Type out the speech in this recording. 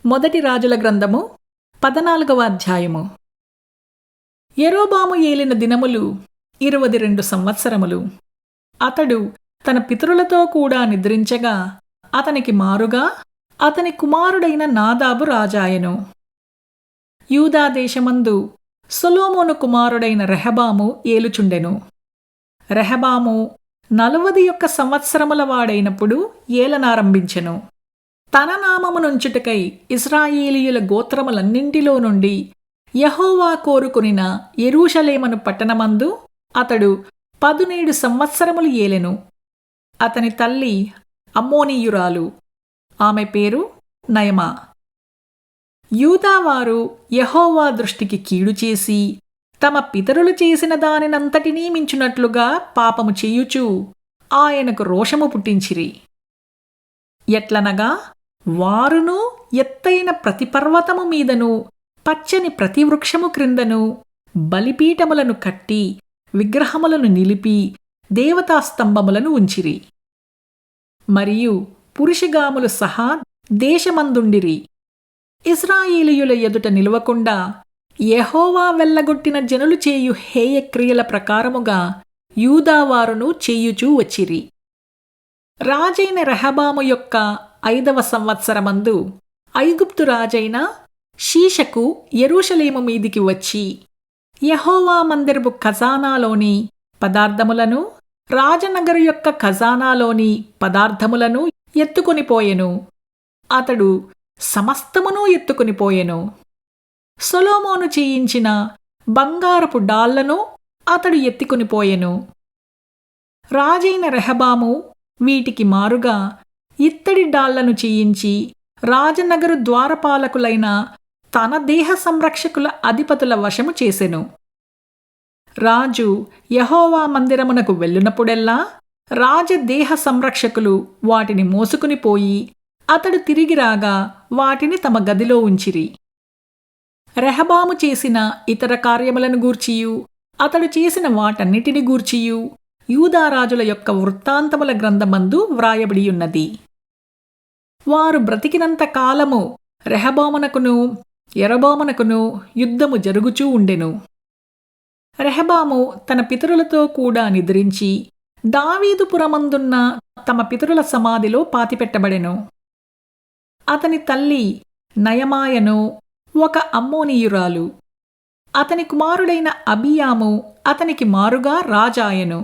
మొదటి రాజుల గ్రంథము 14వ అధ్యాయము. యెరోబాము ఏలిన దినములు 22 సంవత్సరములు. అతడు తన పితరులతో కూడా నిద్రించగా అతనికి మారుగా అతని కుమారుడైన నాదాబు రాజాయెను. యూదా దేశమందు సొలొమోను కుమారుడైన రెహబాము ఏలుచుండెను. రెహబాము 41 సంవత్సరముల వాడైనప్పుడు ఏలనారంభించెను. తన నామమునుంచుటకై ఇశ్రాయేలీయుల గోత్రములన్నింటిలో నుండి యెహోవా కోరుకొనిన యెరూషలేమును పట్టణమందు అతడు 17 సంవత్సరములు ఏలెను. అతని తల్లి అమ్మోనీయురాలు, ఆమె పేరు నయమా. యూదావారు యెహోవా దృష్టికి కీడు చేసి తమ పితరులు చేసిన దానినంతటినీ మించునట్లుగా పాపము చేయుచూ ఆయనకు రోషము పుట్టించిరి. ఎట్లనగా వారును ఎత్తైన ప్రతి పర్వతము మీదను పచ్చని ప్రతి వృక్షము క్రిందను బలిపీఠములను కట్టి విగ్రహములను నిలిపి దేవతాస్తంభములను ఉంచిరి. మరియు పురుషగాములు సహా దేశమందుండిరి. ఇశ్రాయేలీయుల ఎదుట నిలువకుండా యెహోవా వెళ్ళగొట్టిన జనులు చేయు హేయక్రియల ప్రకారముగా యూదావారును చేయుచూ వచ్చిరి. రాజైన రెహబాము యొక్క 5వ సంవత్సరమందు ఐగుప్తు రాజైన షీషకు యెరూషలేము మీదికి వచ్చి యెహోవా మందిరపు ఖజానాలోని పదార్థములను రాజనగరు యొక్క ఖజానాలోని పదార్థములను ఎత్తుకొనిపోయెను. అతడు సమస్తమును ఎత్తుకొనిపోయెను. సొలొమోను చేయించిన బంగారపు డాళ్లను అతడు ఎత్తుకొనిపోయెను. రాజైన రెహబాము వీటికి మారుగా ఇత్తడి డాళ్లను చేయించి రాజనగరు ద్వారపాలకులైన తన దేహ సంరక్షకుల అధిపతుల వశము చేసెను. రాజు యెహోవా మందిరమునకు వెళ్ళునప్పుడెల్లా రాజదేహ సంరక్షకులు వాటిని మోసుకుని పోయి అతడు తిరిగి రాగా వాటిని తమ గదిలో ఉంచిరి. రెహబాము చేసిన ఇతర కార్యములను గూర్చియు అతడు చేసిన వాటన్నిటిని గూర్చియు యూదారాజుల యొక్క వృత్తాంతముల గ్రంథమందు వ్రాయబడియున్నది. వారు బ్రతికినంత కాలము రెహబామునకును యరొబామునకును యుద్ధము జరుగుచూ ఉండెను. రెహబాము తన పితరులతో కూడా నిద్రించి దావీదుపురమందున్న తమ పితరుల సమాధిలో పాతిపెట్టబడెను. అతని తల్లి నయమాయను ఒక అమ్మోనీయురాలు. అతని కుమారుడైన అబియాము అతనికి మారుగా రాజాయెను.